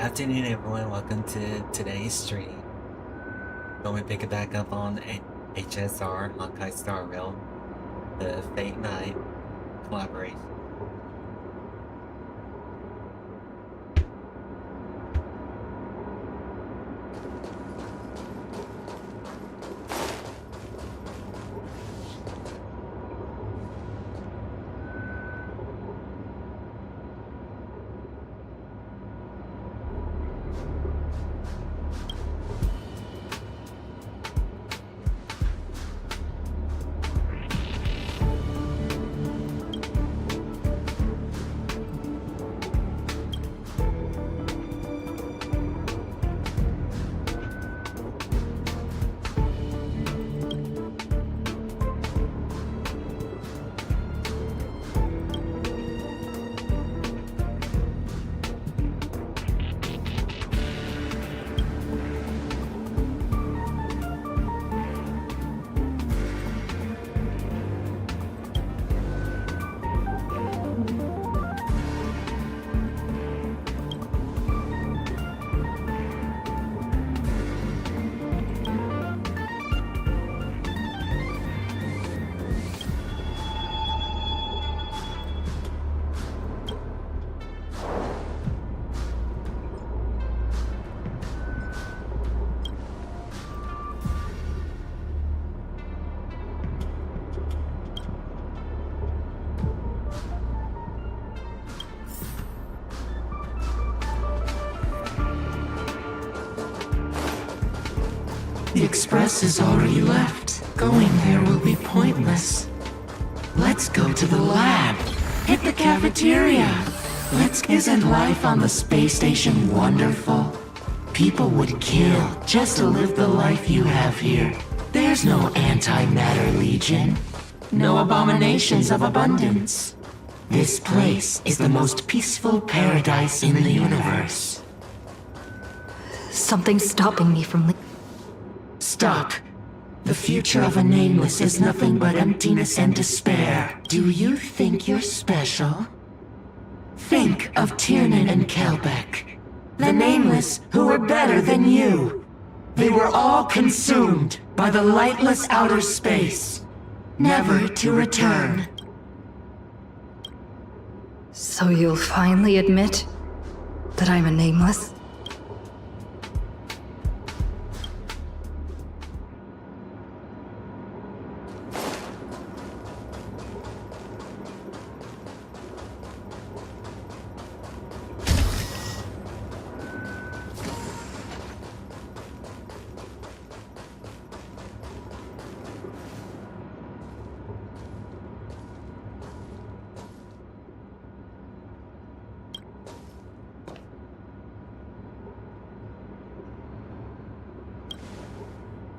Afternoon everyone, welcome to today's stream. Going to pick it back up on HSR, Honkai Star Rail, the FateNite collaboration. The express has already left. Going there will be pointless. Let's go to the lab. Hit the cafeteria. Isn't life on the space station wonderful? People would kill just to live the life you have here. There's no antimatter legion. No abominations of abundance. This place is the most peaceful paradise in the universe. Something's stopping me from Stop. The future of a nameless is nothing but emptiness and despair. Do you think you're special? Think of Tiernan and Kelbeck. The nameless who were better than you. They were all consumed by the lightless outer space, never to return. So you'll finally admit that I'm a nameless?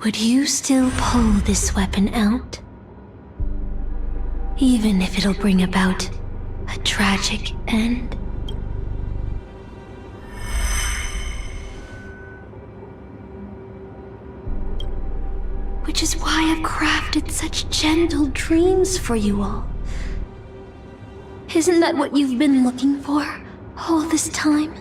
Would you still pull this weapon out? Even if it'll bring about a tragic end? Which is why I've crafted such gentle dreams for you all. Isn't that what you've been looking for all this time?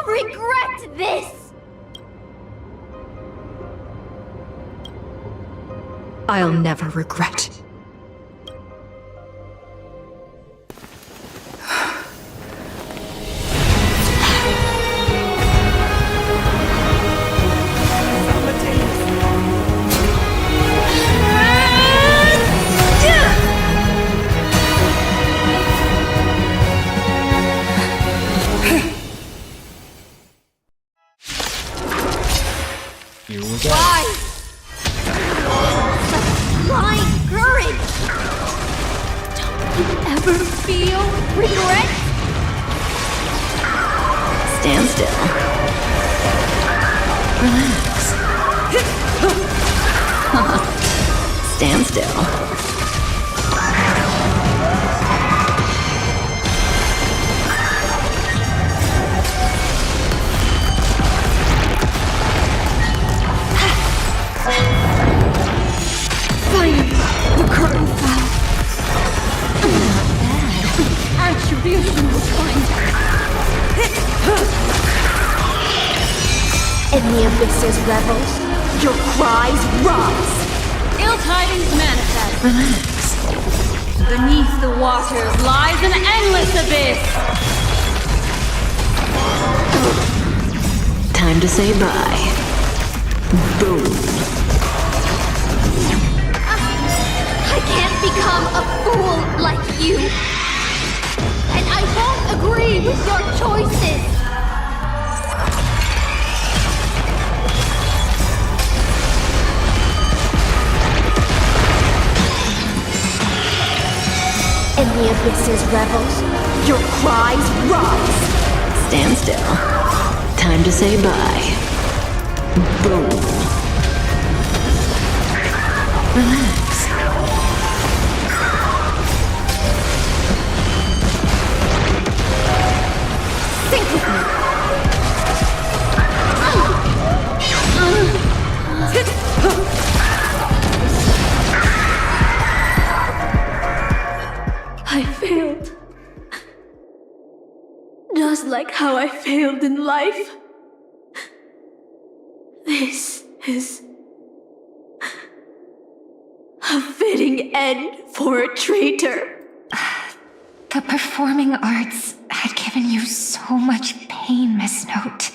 Regret this! I'll never regret. Stand still. Relax. Stand still. Finally, the curtain fell. Attribution was fine. In the abyss's revels, your cries rise. Ill tidings manifest. Relax. Beneath the waters lies an endless abyss. Time to say bye. Boom. I can't become a fool like you. And I won't agree with your choices. In the abyss's revels, your cries rise. Stand still. Time to say bye. Boom. Relax. Think with me. I failed. Just like how I failed in life. This is a fitting end for a traitor. The performing arts had given you so much pain, Miss Note.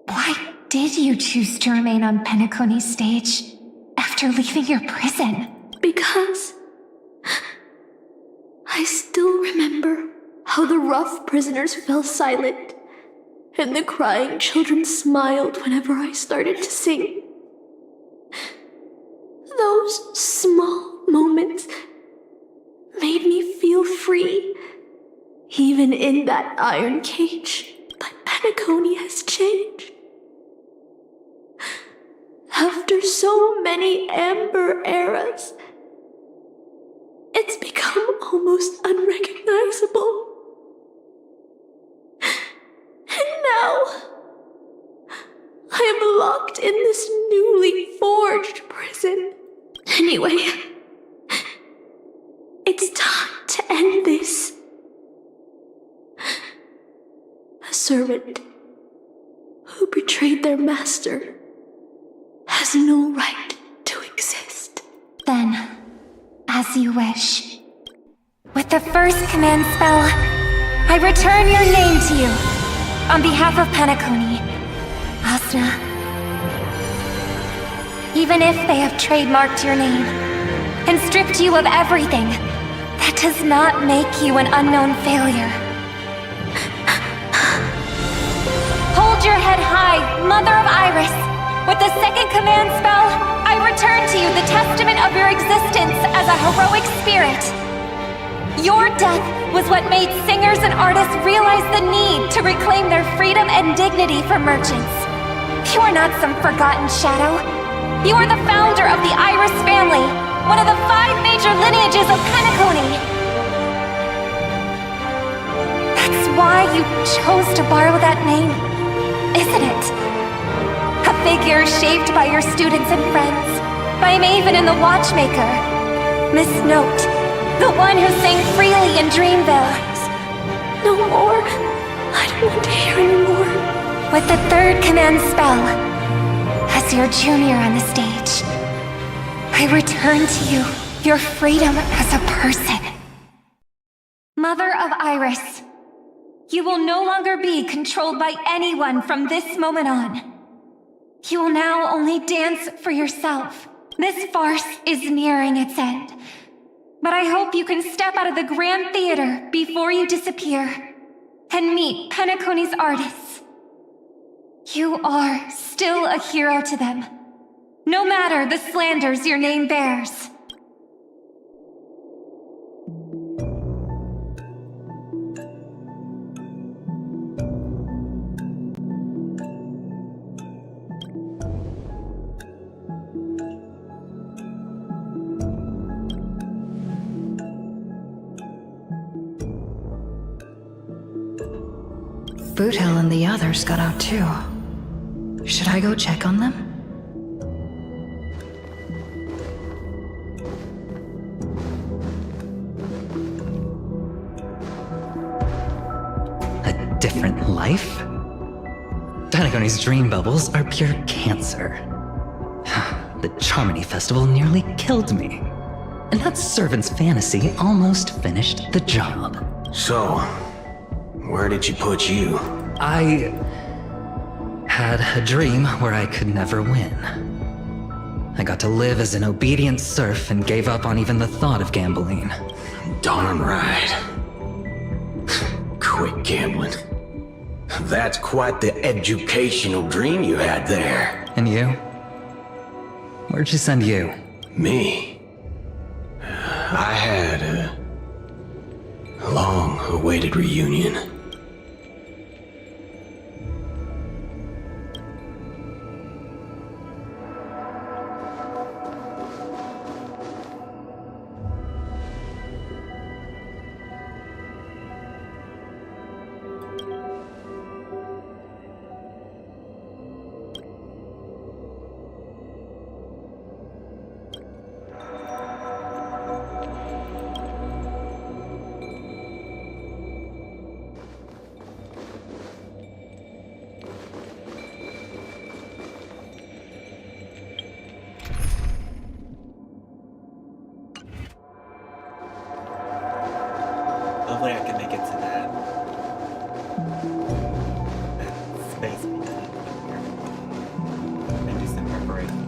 Why did you choose to remain on Penacony's stage after leaving your prison? Because I still remember how the rough prisoners fell silent and the crying children smiled whenever I started to sing. Those small moments made me feel free, even in that iron cage. But Penacony has changed. After so many amber eras, it's become almost unrecognizable. And now, I am locked in this newly forged prison. Anyway, it's time to end this. A servant who betrayed their master has no right to exist. Then, as you wish. With the first command spell, I return your name to you. On behalf of Penacony, Hsr. Even if they have trademarked your name and stripped you of everything, that does not make you an unknown failure. Hold your head high, Mother of Iris. With the second command spell, I return to you the testament of your existence as a heroic spirit. Your death was what made singers and artists realize the need to reclaim their freedom and dignity for merchants. You are not some forgotten shadow. You are the founder of the Iris family, one of the 5 major lineages of Penacony. That's why you chose to borrow that name, isn't it? A figure shaped by your students and friends, by Maven and the Watchmaker. Miss Note, the one who sang freely in Dreamville. No more. I don't want to hear anymore. With the third command spell, as your junior on the stage, I return to you your freedom as a person. Mother of Iris, you will no longer be controlled by anyone from this moment on. You will now only dance for yourself. This farce is nearing its end. But I hope you can step out of the Grand Theater before you disappear and meet Penacony's artists. You are still a hero to them, no matter the slanders your name bears. Boothel and the others got out too. Should I go check on them? A different life? Penacony's dream bubbles are pure cancer. The Charmony Festival nearly killed me. And that servant's fantasy almost finished the job. So, where did she put you? I had a dream where I could never win. I got to live as an obedient serf and gave up on even the thought of gambling. Darn right. Quit gambling. That's quite the educational dream you had there. And you? Where'd she send you? Me? I had a long-awaited reunion. Hopefully I can make it to that space between here. And do some preparation.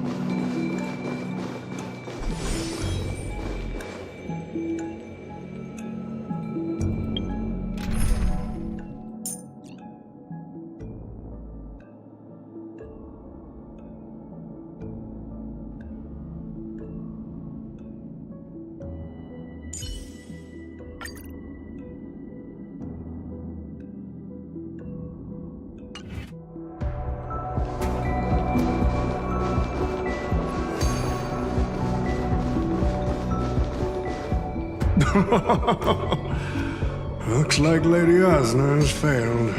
Looks like Lady Hsr has failed.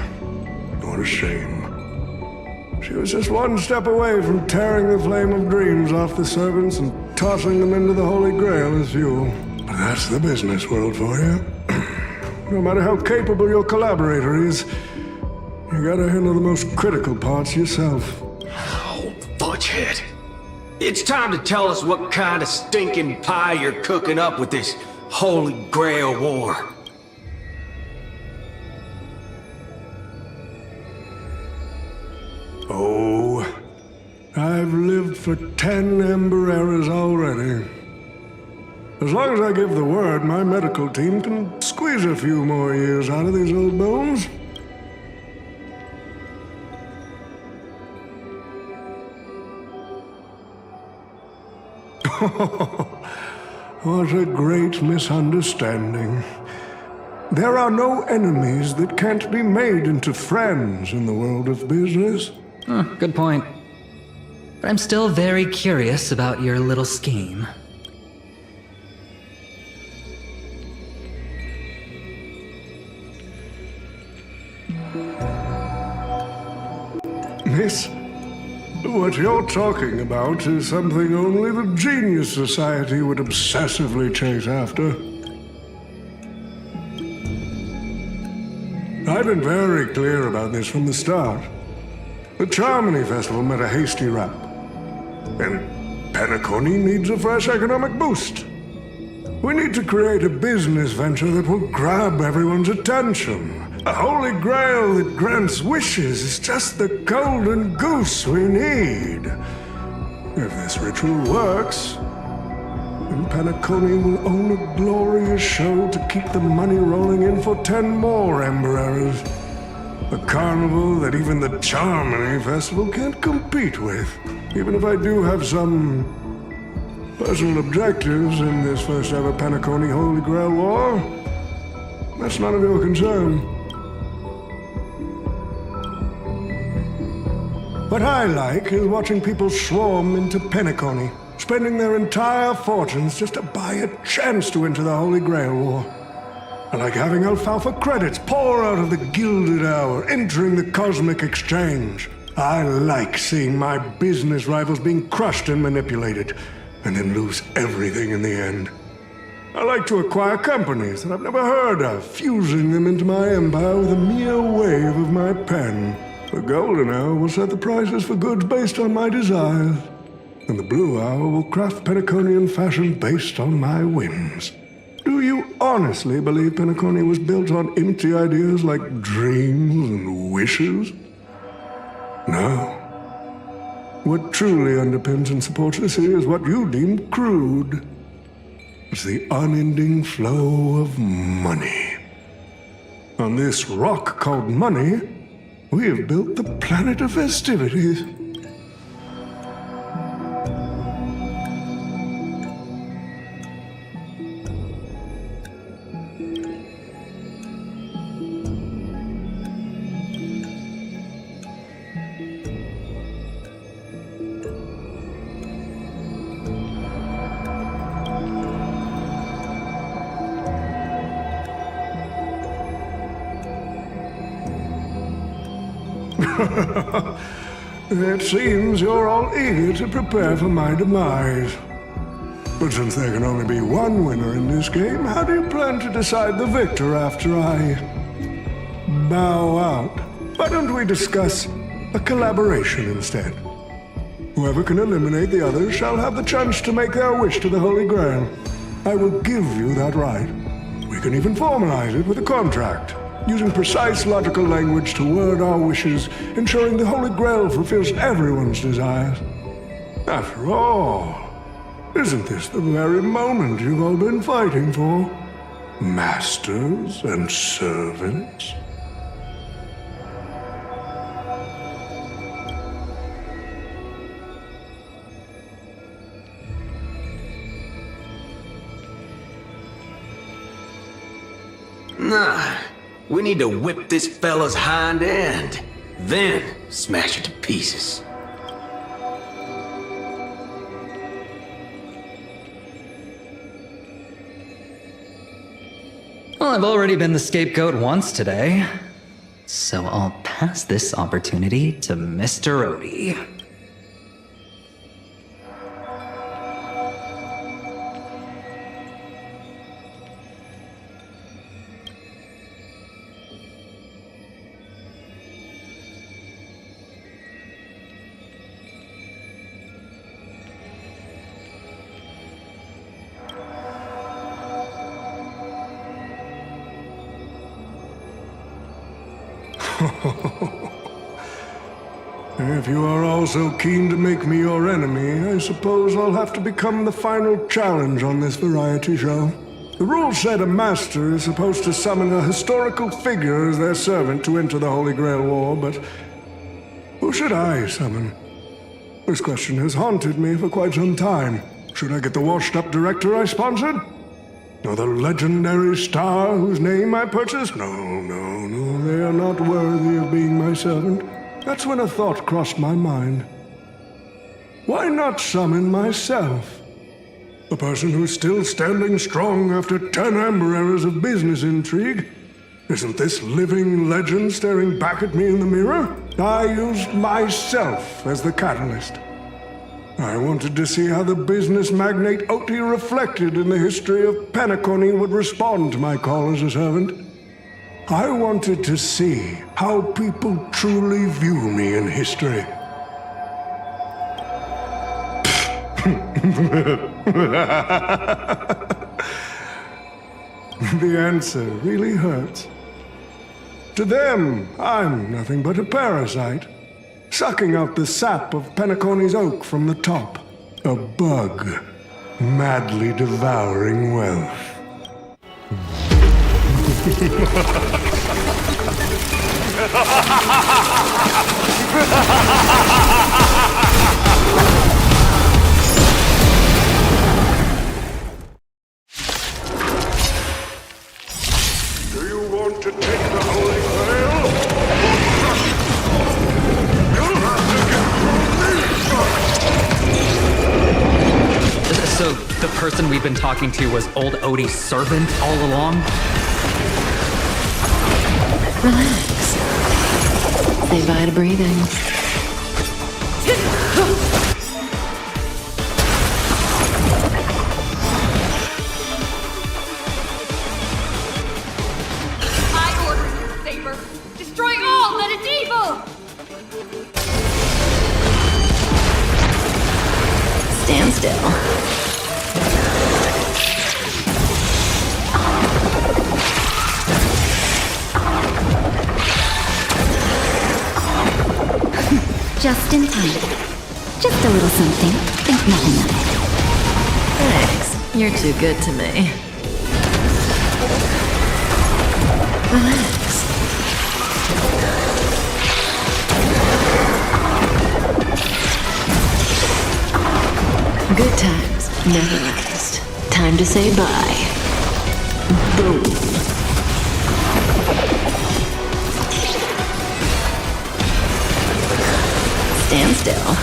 What a shame. She was just one step away from tearing the flame of dreams off the servants and tossing them into the Holy Grail as fuel. But that's the business world for you. No matter how capable your collaborator is, you gotta handle the most critical parts yourself. Oh, fudgehead. It's time to tell us what kind of stinking pie you're cooking up with this Holy Grail war. Oh, I've lived for 10 Ember eras already. As long as I give the word, my medical team can squeeze a few more years out of these old bones. What a great misunderstanding. There are no enemies that can't be made into friends in the world of business. Good point. But I'm still very curious about your little scheme. Miss, what you're talking about is something only the Genius Society would obsessively chase after. I've been very clear about this from the start. The Charmony Festival met a hasty wrap. And Penacony needs a fresh economic boost. We need to create a business venture that will grab everyone's attention. A holy grail that grants wishes is just the golden goose we need. If this ritual works, then Penacony will own a glorious show to keep the money rolling in for 10 more Ember eras. A carnival that even the Charmony Festival can't compete with. Even if I do have some personal objectives in this first ever Penacony Holy Grail War, that's none of your concern. What I like is watching people swarm into Penacony, spending their entire fortunes just to buy a chance to enter the Holy Grail War. I like having alfalfa credits pour out of the gilded hour, entering the cosmic exchange. I like seeing my business rivals being crushed and manipulated, and then lose everything in the end. I like to acquire companies that I've never heard of, fusing them into my empire with a mere wave of my pen. The golden hour will set the prices for goods based on my desires, and the blue hour will craft Penaconian fashion based on my whims. Do you honestly believe Penacony was built on empty ideas like dreams and wishes? No. What truly underpins and supports this here is what you deem crude. It's the unending flow of money. On this rock called money, we have built the planet of festivities. It seems you're all eager to prepare for my demise. But since there can only be one winner in this game, how do you plan to decide the victor after I bow out? Why don't we discuss a collaboration instead? Whoever can eliminate the others shall have the chance to make their wish to the Holy Grail. I will give you that right. We can even formalize it with a contract, using precise logical language to word our wishes, ensuring the Holy Grail fulfills everyone's desires. After all, isn't this the very moment you've all been fighting for? Masters and servants? Nah, we need to whip this fella's hind end, then smash it to pieces. Well, I've already been the scapegoat once today, so I'll pass this opportunity to Mr. Odie. If you are all so keen to make me your enemy, I suppose I'll have to become the final challenge on this variety show. The rules said a master is supposed to summon a historical figure as their servant to enter the Holy Grail War, but who should I summon? This question has haunted me for quite some time. Should I get the washed-up director I sponsored? Or the legendary star whose name I purchased? No, they are not worthy of being my servant. That's when a thought crossed my mind. Why not summon myself? A person who's still standing strong after 10 amber eras of business intrigue? Isn't this living legend staring back at me in the mirror? I used myself as the catalyst. I wanted to see how the business magnate Oti reflected in the history of Penacony would respond to my call as a servant. I wanted to see how people truly view me in history. The answer really hurts. To them, I'm nothing but a parasite, sucking out the sap of Penacony's oak from the top. A bug, madly devouring wealth. Do you want to take the Holy Grail? You'll have to get through me first! So, the person we've been talking to was old Odie's servant all along? Relax. Say bye to breathing. I order you, Saber. Destroy all that is evil! Stand still. Just in time. Just a little something. Think nothing of it. Thanks. You're too good to me. Relax. Good times never last. Time to say bye. Boom. Stand still.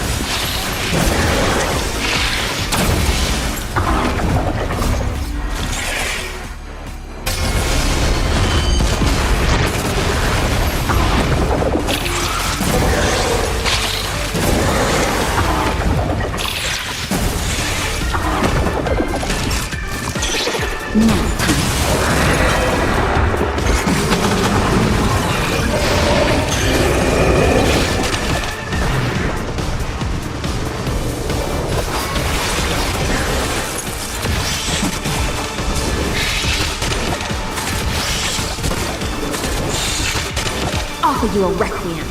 Offer you a requiem.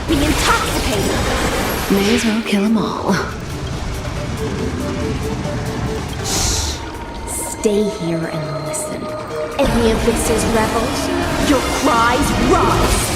Be intoxicated. May as well kill them all. Stay here and listen. Any of this is rebels, your cries rise.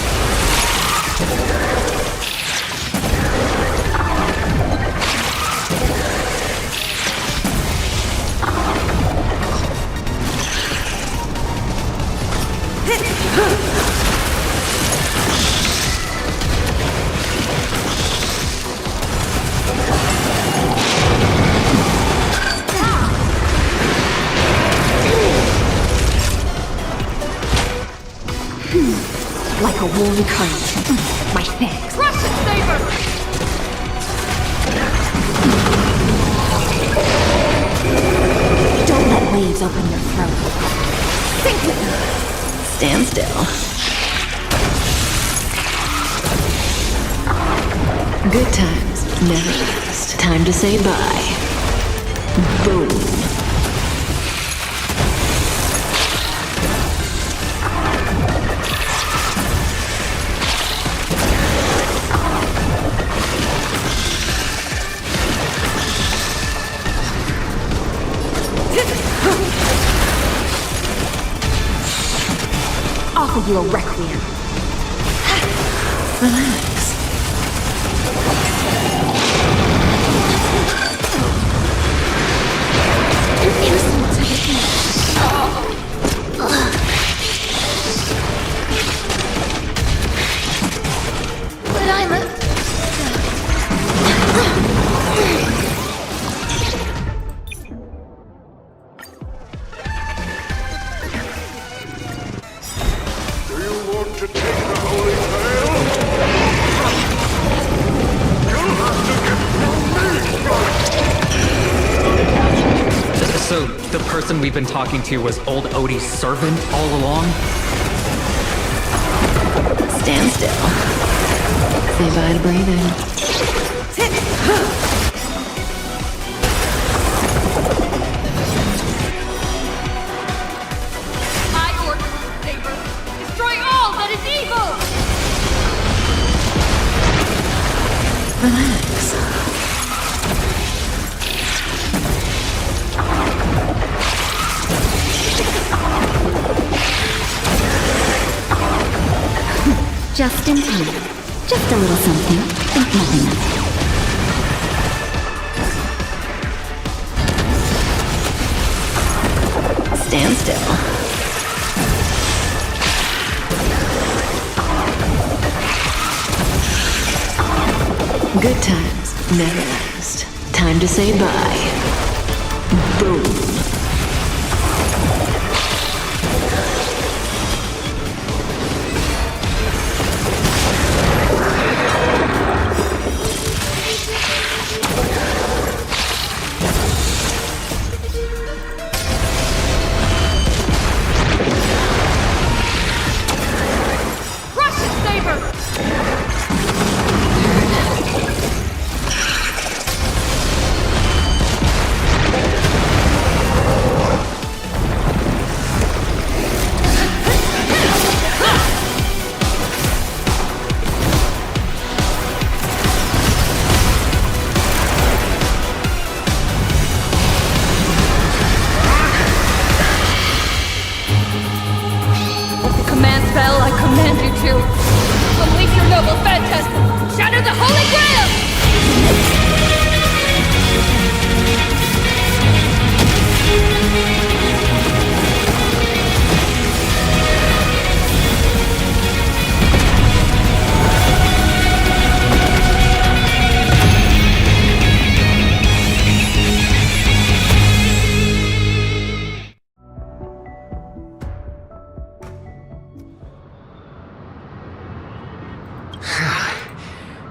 Like a warm current. My thanks. Crush it, Saber! Don't let waves open your throat. Think with me. Stand still. Good times never last. Time to say bye. Boom. Offer you a requiem. Relax. An innocent to the end. But I'm a... Do you want to take the holy veil? You'll have to get through me! So, the person we've been talking to was old Odie's servant all along? Stand still. Say bye to breathing. I order you, Saber. Destroy all that is evil! Relax. Just in time. Just a little something. Think nothing of it. Stand still. Good times never last. Time to say bye. Boom. to! Unleash your noble phantasm! Shatter the Holy Grail!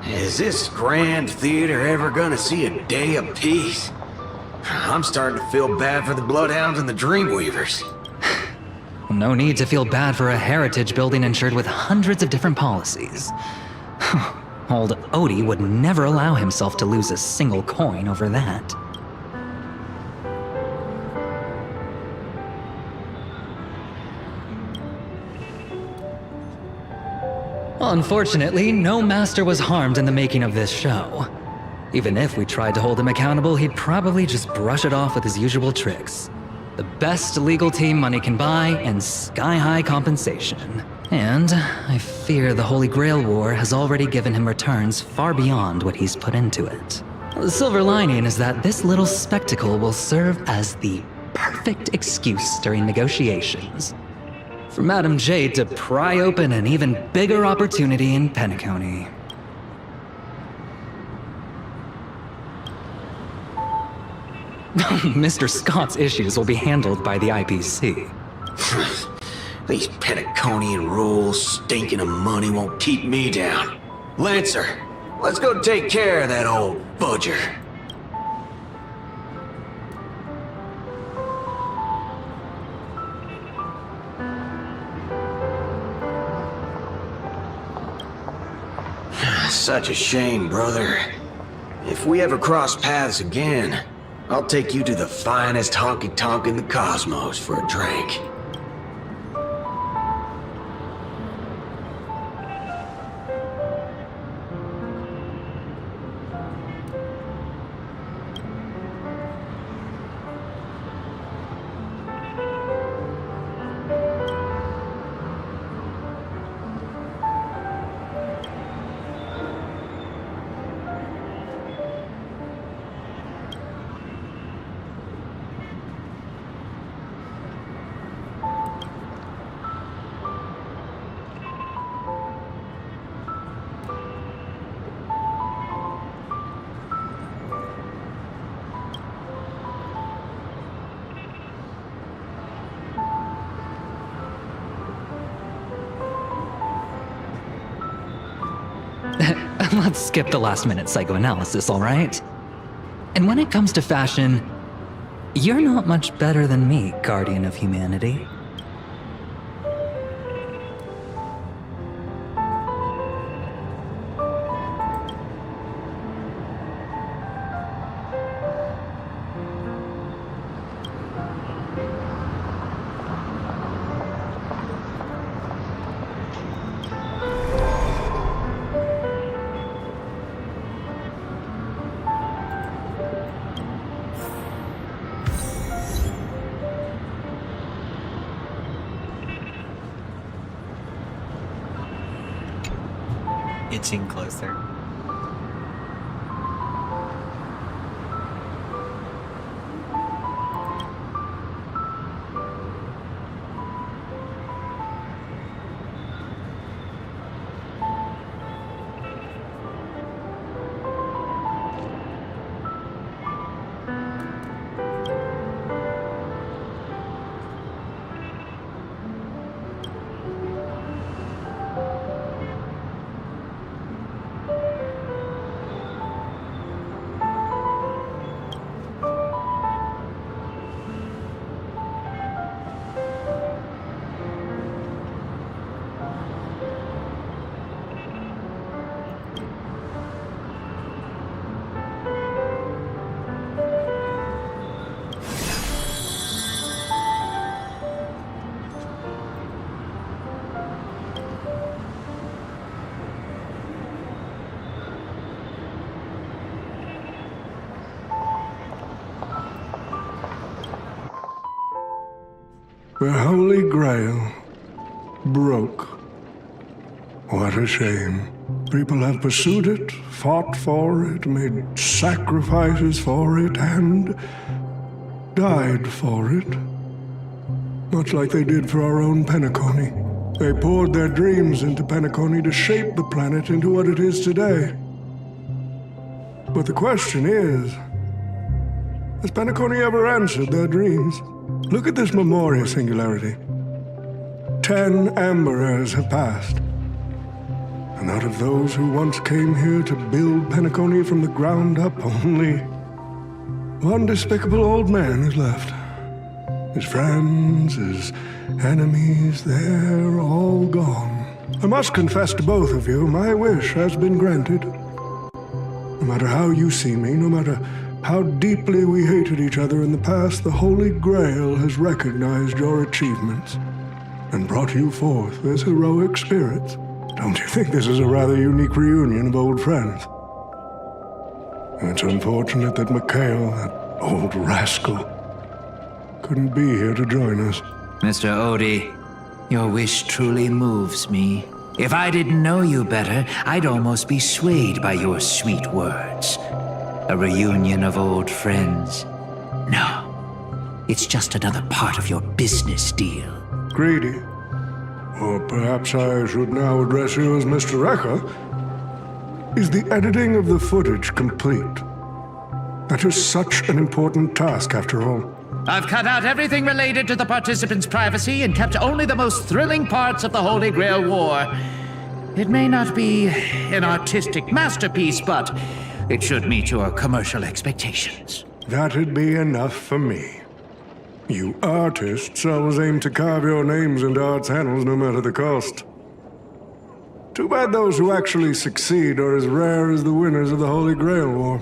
Is this grand theater ever gonna see a day of peace? I'm starting to feel bad for the Bloodhounds and the Dreamweavers. No need to feel bad for a heritage building insured with hundreds of different policies. Old Odie would never allow himself to lose a single coin over that. Unfortunately, no master was harmed in the making of this show. Even if we tried to hold him accountable, he'd probably just brush it off with his usual tricks. The best legal team money can buy, and sky-high compensation. And I fear the Holy Grail War has already given him returns far beyond what he's put into it. The silver lining is that this little spectacle will serve as the perfect excuse during negotiations for Madam Jade to pry open an even bigger opportunity in Penacony. Mr. Scott's issues will be handled by the IPC. These Penaconian rules, stinking of money won't keep me down. Lancer, let's go take care of that old budger. Such a shame, brother. If we ever cross paths again, I'll take you to the finest honky-tonk in the cosmos for a drink. Let's skip the last-minute psychoanalysis, all right? And when it comes to fashion, you're not much better than me, Guardian of Humanity. Inching closer. The Holy Grail broke. What a shame. People have pursued it, fought for it, made sacrifices for it, and died for it. Much like they did for our own Penacony. They poured their dreams into Penacony to shape the planet into what it is today. But the question is, has Penacony ever answered their dreams? Look at this Memoria singularity. 10 Amber Eras have passed. And out of those who once came here to build Penacony from the ground up, only one despicable old man is left. His friends, his enemies, they're all gone. I must confess to both of you, my wish has been granted. No matter how you see me, no matter how deeply we hated each other in the past, the Holy Grail has recognized your achievements and brought you forth as heroic spirits. Don't you think this is a rather unique reunion of old friends? It's unfortunate that Mikhail, that old rascal, couldn't be here to join us. Mr. Odie, your wish truly moves me. If I didn't know you better, I'd almost be swayed by your sweet words. A reunion of old friends. No, it's just another part of your business deal. Greedy. Or perhaps I should now address you as Mr. Rekka. Is the editing of the footage complete? That is such an important task, after all. I've cut out everything related to the participants' privacy and kept only the most thrilling parts of the Holy Grail War. It may not be an artistic masterpiece, but it should meet your commercial expectations. That'd be enough for me. You artists always aim to carve your names into art's annals no matter the cost. Too bad those who actually succeed are as rare as the winners of the Holy Grail War.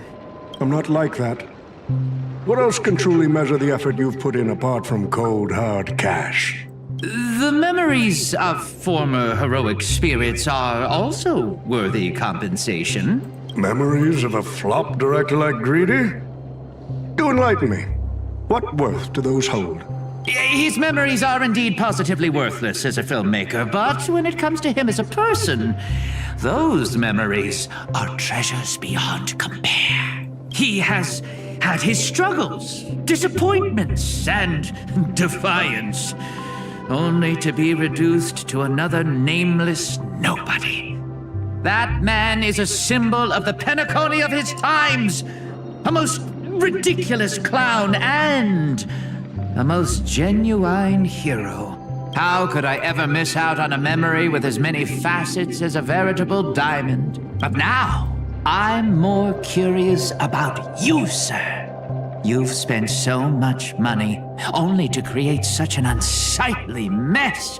I'm not like that. What else can truly measure the effort you've put in apart from cold, hard cash? The memories of former heroic spirits are also worthy compensation. Memories of a flop director like Greedy? Do enlighten me. What worth do those hold? His memories are indeed positively worthless as a filmmaker, but when it comes to him as a person, those memories are treasures beyond compare. He has had his struggles, disappointments, and defiance, only to be reduced to another nameless nobody. That man is a symbol of the Penacony of his times, a most ridiculous clown and a most genuine hero. How could I ever miss out on a memory with as many facets as a veritable diamond? But now, I'm more curious about you, sir. You've spent so much money only to create such an unsightly mess.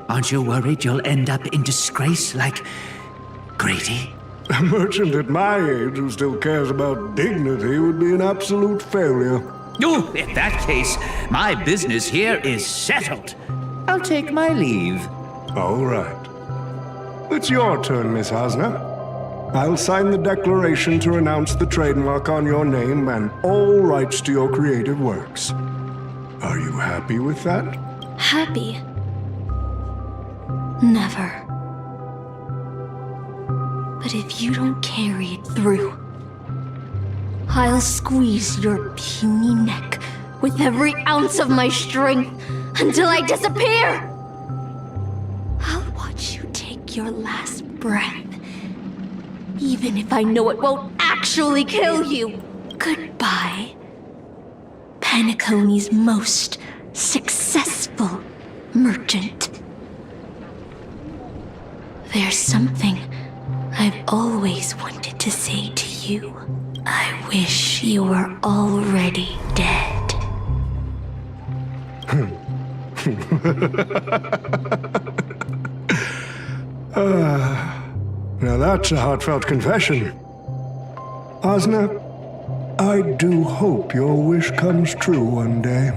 Aren't you worried you'll end up in disgrace like Grady? A merchant at my age who still cares about dignity would be an absolute failure. Oh, in that case, my business here is settled. I'll take my leave. All right. It's your turn, Miss Hsr. I'll sign the declaration to renounce the trademark on your name and all rights to your creative works. Are you happy with that? Happy? Never. But if you don't carry it through, I'll squeeze your puny neck with every ounce of my strength until I disappear! I'll watch you take your last breath, even if I know it won't actually kill you. Goodbye, Penacony's most successful merchant. There's something I've always wanted to say to you. I wish you were already dead. Now that's a heartfelt confession. Hsr, I do hope your wish comes true one day.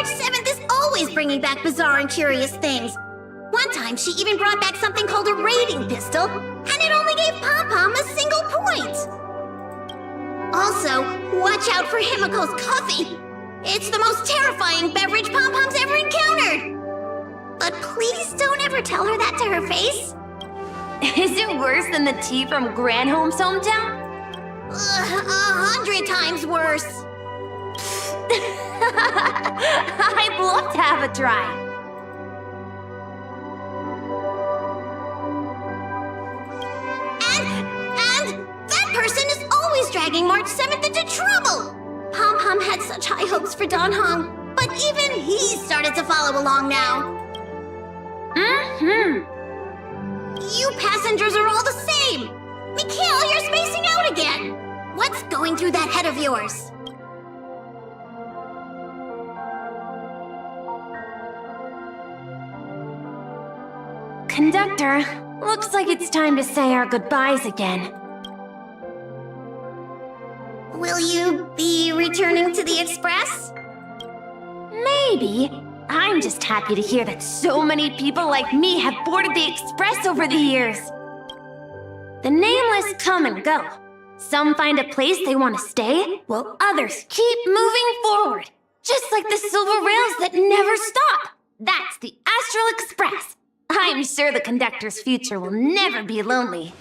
March 7th is always bringing back bizarre and curious things. One time, she even brought back something called a raiding pistol, and it only gave Pom-Pom a single point. Also, watch out for Himiko's coffee. It's the most terrifying beverage Pom-Pom's ever encountered. But please don't ever tell her that to her face. Is it worse than the tea from Granholm's hometown? 100 times worse. I'd love to have a try. And that person is always dragging March 7th into trouble. Pom-Pom had such high hopes for Don Hong, but even he started to follow along now. You passengers are all the same. Mikhail, you're spacing out again. What's going through that head of yours? Conductor, looks like it's time to say our goodbyes again. Will you be returning to the Express? Maybe. I'm just happy to hear that so many people like me have boarded the Express over the years. The nameless come and go. Some find a place they want to stay, while others keep moving forward. Just like the silver rails that never stop. That's the Astral Express. I'm sure the conductor's future will never be lonely.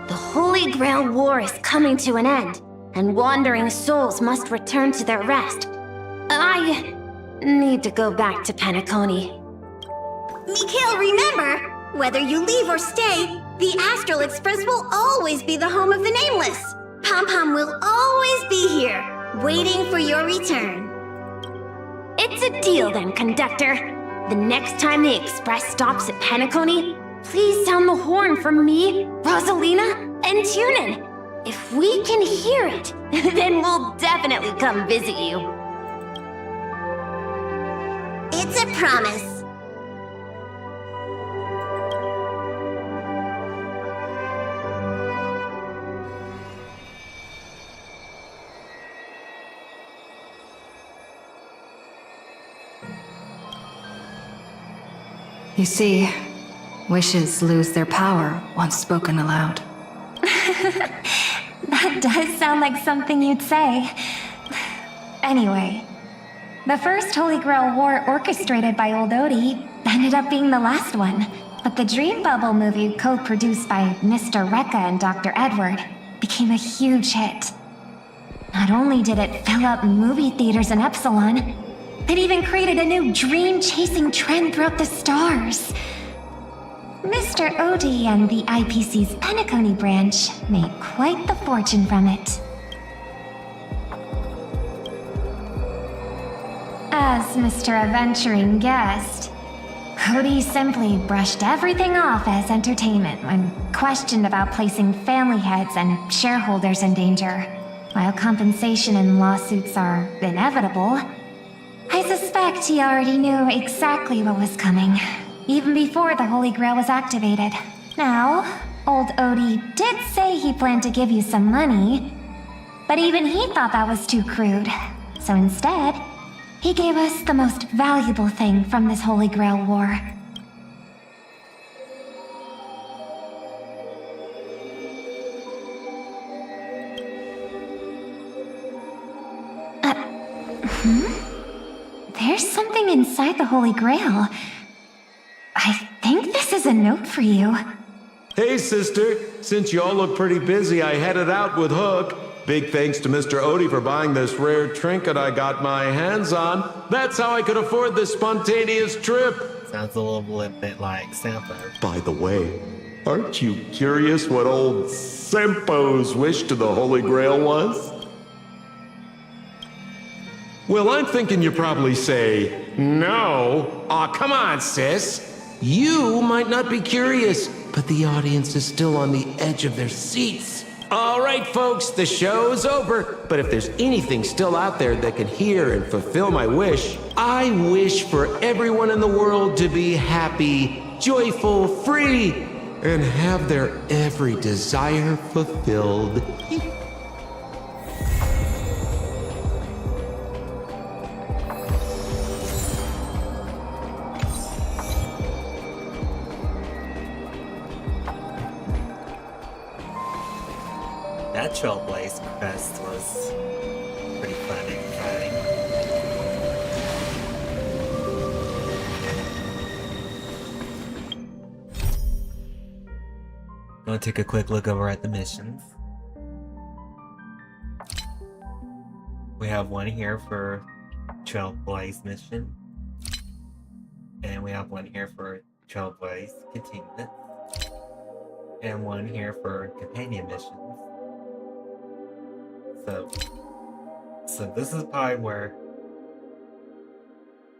The Holy Grail War is coming to an end, and wandering souls must return to their rest. I need to go back to Penacony. Mikhail, remember, whether you leave or stay, the Astral Express will always be the home of the Nameless. Pom-Pom will always be here, waiting for your return. It's a deal then, conductor. The next time the Express stops at Penacony, please sound the horn for me, Rosalina, and Tiernan. If we can hear it, then we'll definitely come visit you. It's a promise. You see, wishes lose their power once spoken aloud. That does sound like something you'd say. Anyway, the first Holy Grail War orchestrated by Old Odie ended up being the last one. But the Dream Bubble movie, co-produced by Mr. Rekka and Dr. Edward, became a huge hit. Not only did it fill up movie theaters in Epsilon, it even created a new dream-chasing trend throughout the stars. Mr. Odie and the IPC's Penacony branch made quite the fortune from it. As Mr. Adventuring guessed, Odie simply brushed everything off as entertainment when questioned about placing family heads and shareholders in danger. While compensation and lawsuits are inevitable, I suspect he already knew exactly what was coming, even before the Holy Grail was activated. Now, old Odie did say he planned to give you some money, but even he thought that was too crude. So instead, he gave us the most valuable thing from this Holy Grail War. There's something inside the Holy Grail. I think this is a note for you. Hey, sister. Since you all look pretty busy, I headed out with Hook. Big thanks to Mr. Odie for buying this rare trinket I got my hands on. That's how I could afford this spontaneous trip. Sounds a little bit like Sampo. By the way, aren't you curious what old Sempo's wish to the Holy Grail was? Well, I'm thinking you probably say, no. Aw, come on, sis. You might not be curious, but the audience is still on the edge of their seats. All right, folks, the show's over. But if there's anything still out there that can hear and fulfill my wish, I wish for everyone in the world to be happy, joyful, free, and have their every desire fulfilled. That Trailblaze quest was pretty fun and exciting. Gonna take a quick look over at the missions. We have one here for Trailblaze mission. And we have one here for Trailblaze continuance. And one here for companion missions. So this is probably where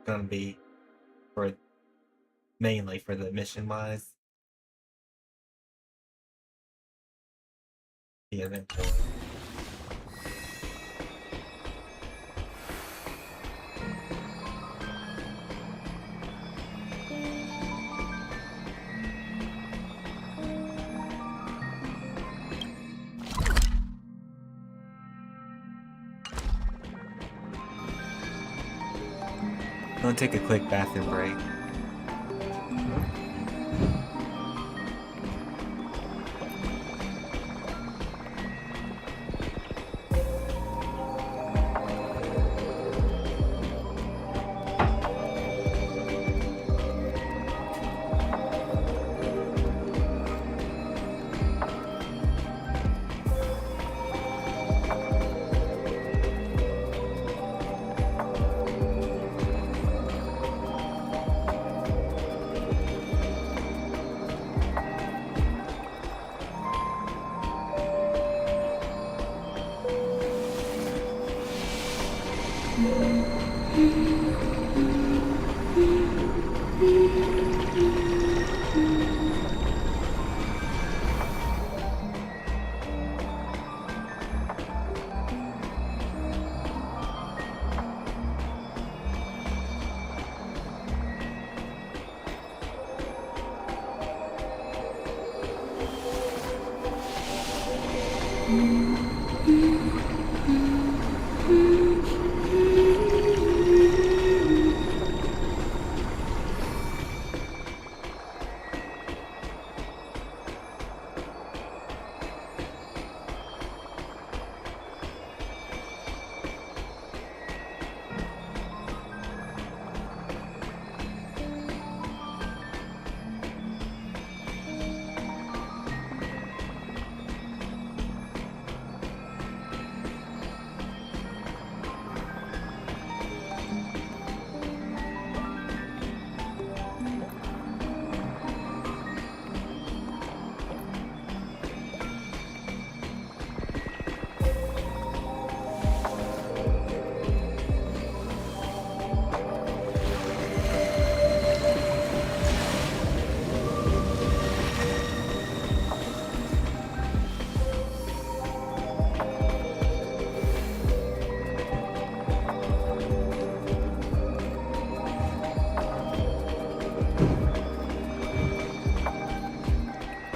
gonna be for mainly for the mission wise. The eventual. I'm gonna take a quick bathroom break.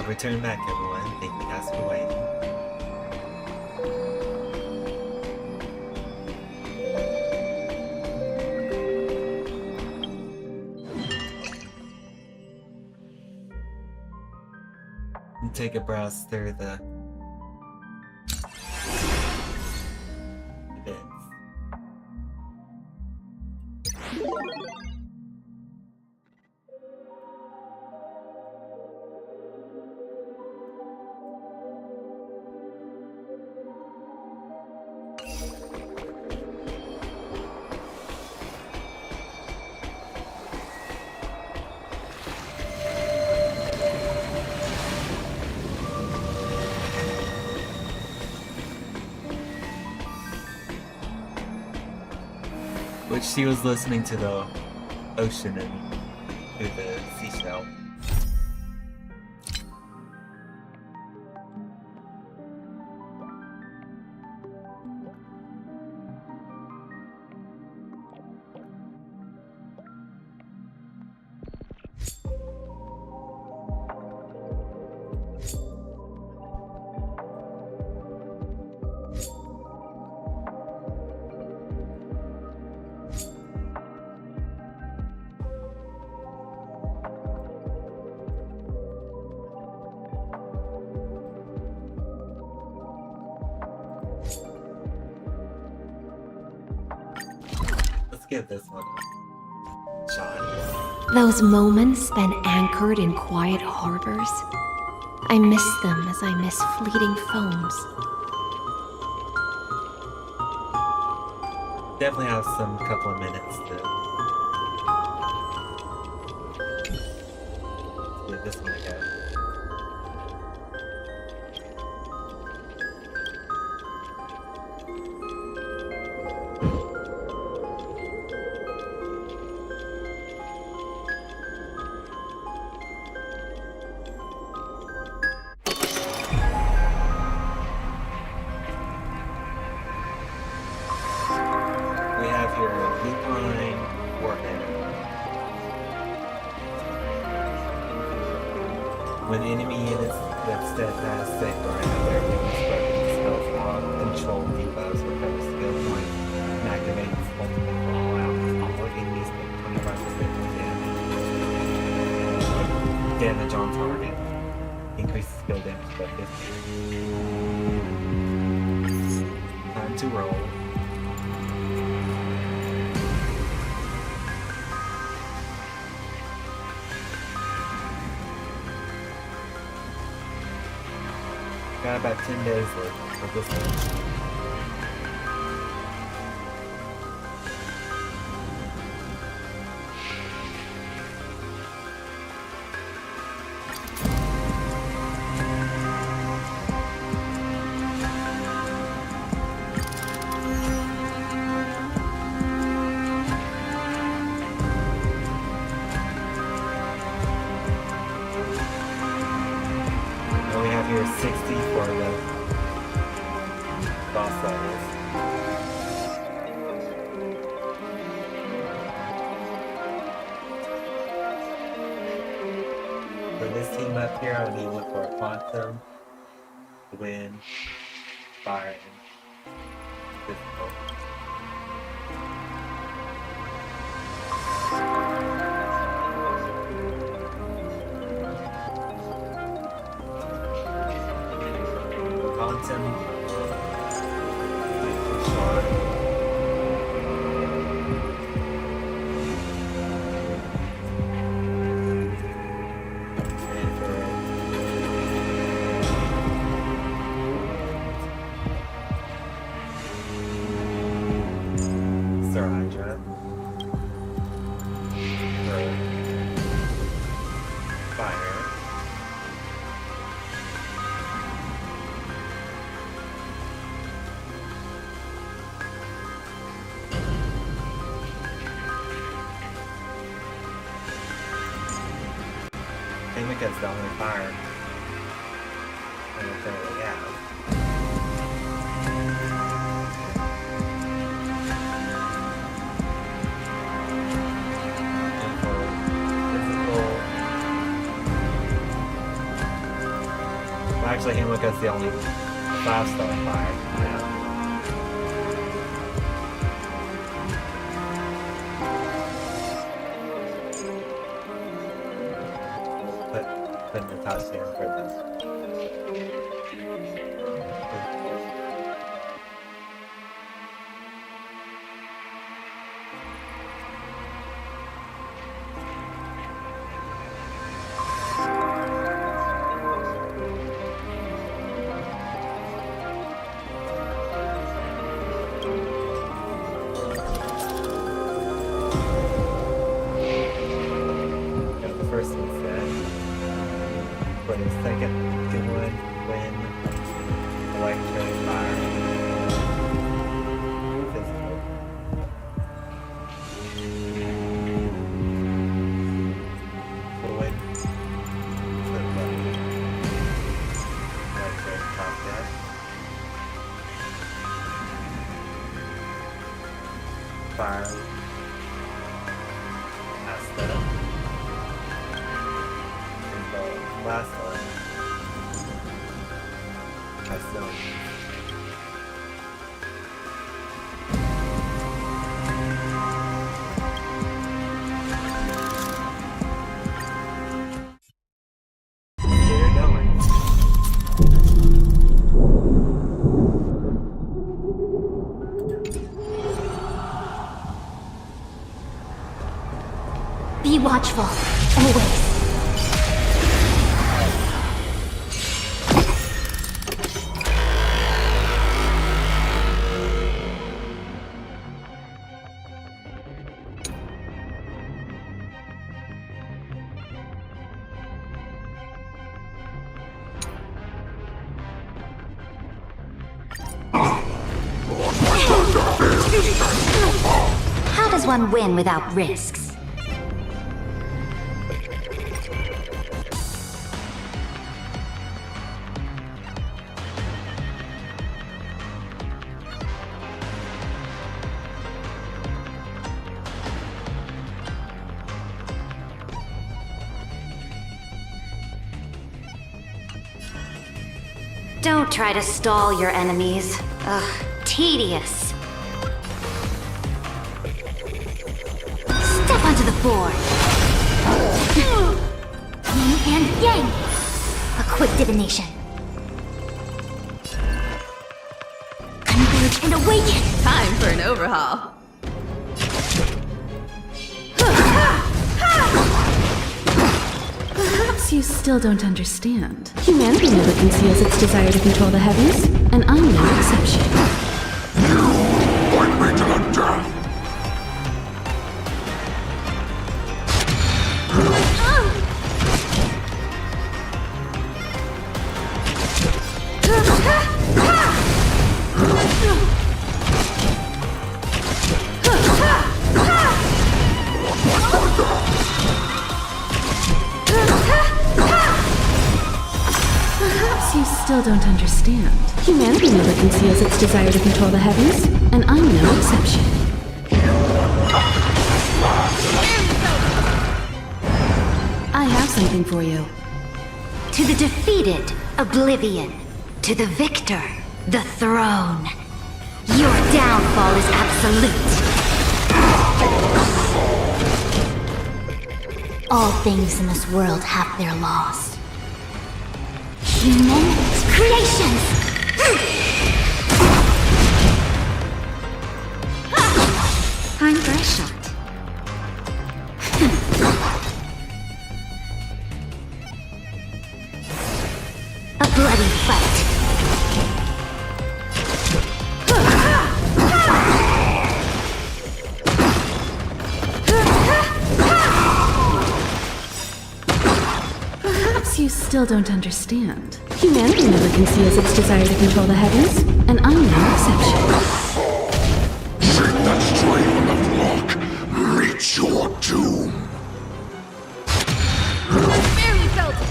Return back, everyone. Thank you guys for waiting. And take a browse through the events. Which she was listening to the ocean and through the seashell. give this one a shot. Those moments spent anchored in quiet harbors, I miss them as I miss fleeting foams. Definitely have some couple of minutes to give this one a go. We have your Lupine Warhead. When enemy units that steadfast stay behind their wings weapons health log control debuffs with those skill points and activates multiple fallouts. All enemies take 25% more damage on target. Increases skill damage by 50. Time to roll. Got about 10 days left for this one. And we have here 60 for the boss levels. For this team up here, I need to look for a quantum, wind, fire, and physical. Quantum, short. Sir Hydra. Earth. Fire. Himika's the only fire I don't really have. And for physical, well, actually Himika's the only 5-star fire I have. Put Natasha in for them. Got the first one set. For the second good one, wind, electric, fire, physical. For wind, electric, top deck. Fire, Asta. Last one. Custom. Get it going. Be watchful, always. How does one win without risks? Don't try to stall your enemies. Ugh, tedious. Step onto the board. Yin and yang. A quick divination. Converge and awaken. Time for an overhaul. Perhaps you still don't understand. Humanity never conceals its desire to control the heavens, and I'm no exception. Fight me to the death! Perhaps you still don't understand. Humanity never conceals its desire to control the heavens, and I'm no exception. I have something for you. To the defeated, oblivion. To the victor, the throne. Your downfall is absolute. All things in this world have their laws. Human creations! Time for a shot. A bloody fight. Perhaps you still don't understand. Humanity never conceals its desire to control the heavens, and I'm no exception. Shake that strain on the flock. Meet your doom. Barely felt it.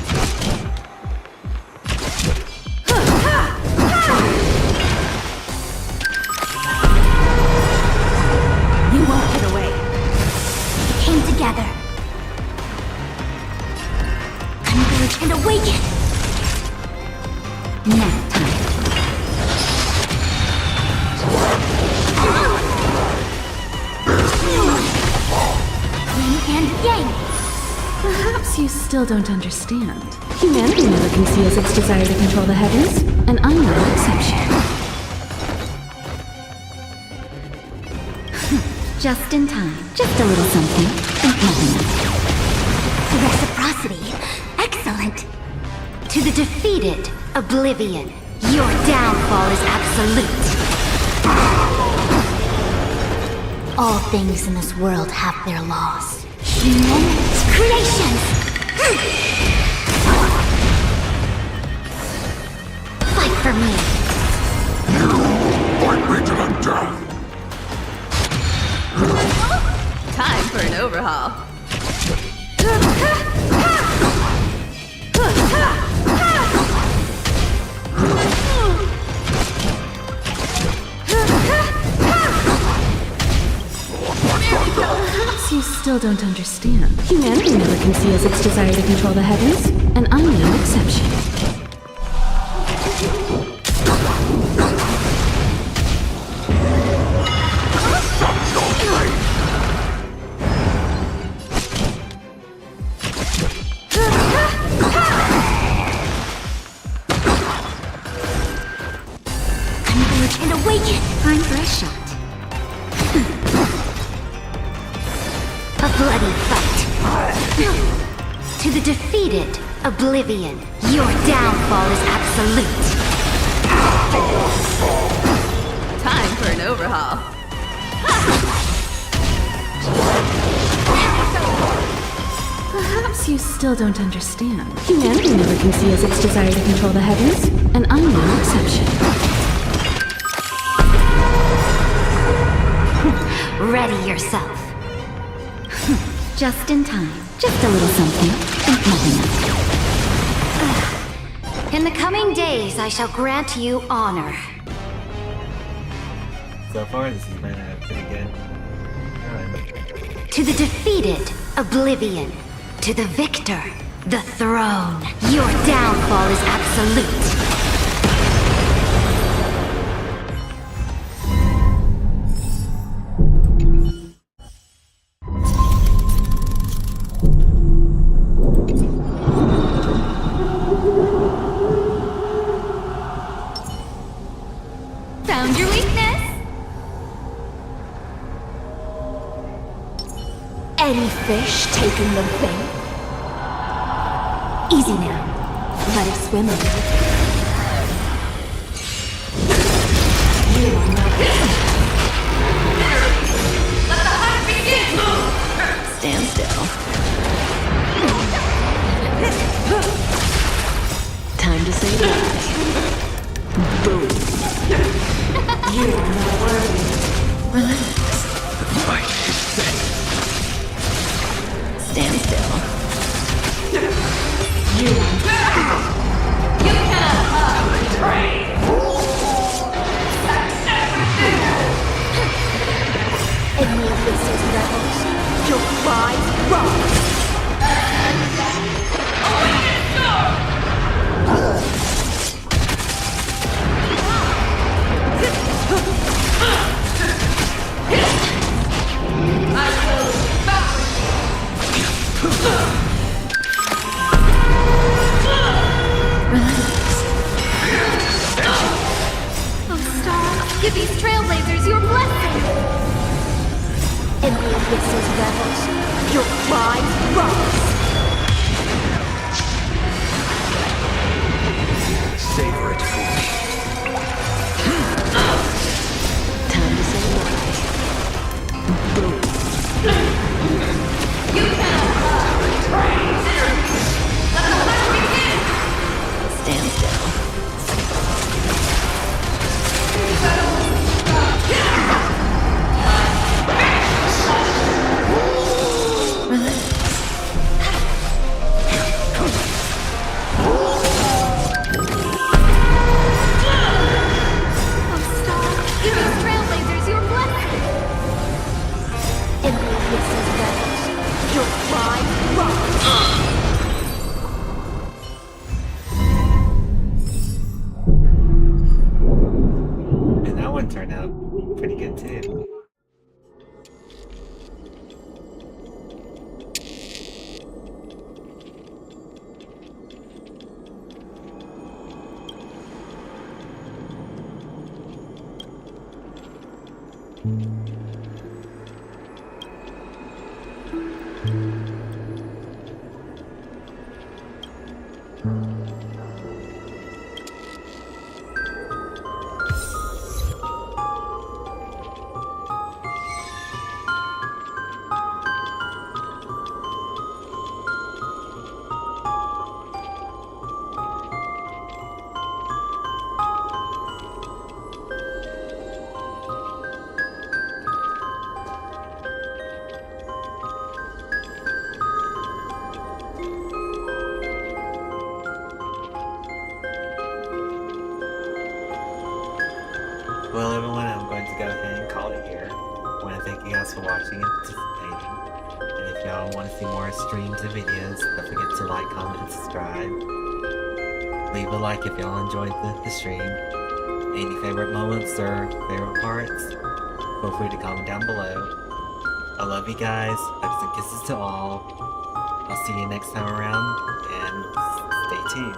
You won't get away. We came together. Converge and awaken. Nap time. Yin and yang. Perhaps you still don't understand. Humanity never conceals its desire to control the heavens, and I'm no exception. Just in time. Just a little something. Think nothing of it. Reciprocity. Excellent. To the defeated, oblivion. Your downfall is absolute. All things in this world have their laws. Human creations! Fight for me. Fight me to the death! Time for an overhaul. Perhaps you still don't understand. Humanity never conceals its desire to control the heavens, and I'm no exception. Converge and awaken. Time for a shot. A bloody fight. To the defeated, Oblivion, your downfall is absolute. Time for an overhaul. Perhaps you still don't understand. Humanity never conceals its desire to control the heavens, and I'm no exception. Ready yourself. Just in time. Just a little something, and nothing else. In the coming days, I shall grant you honor. So far, this has been a pretty good run. To the defeated, Oblivion. To the victor, the throne. Your downfall is absolute. Found your weakness? Any fish taking the bait? Easy now. Let it swim a little. You are not. Let the hunt begin! Stand still. Time to say bye. Boom. You are not worthy. Relax. The fight is set. Stand still. You cannot hide. In the abyss's rebels, your pride rise. Oh, Star, give these trailblazers your blessing. In the abyss's rebels, your pride rise. Savor it for me. Time to say bye. Boom. You cannot hide. Let the hunt begin! Stand still. Relax. Oh, Star, give these trailblazers your blessing. In the abyss's rebels, your pride rise. And that one turned out pretty good too. Well, everyone, I'm going to go ahead and call it here. I want to thank you guys for watching and participating. And if y'all want to see more streams and videos, don't forget to like, comment, and subscribe. Leave a like if y'all enjoyed the stream. Any favorite moments or favorite parts, feel free to comment down below. I love you guys. Hugs and kisses to all. I'll see you next time around, and stay tuned.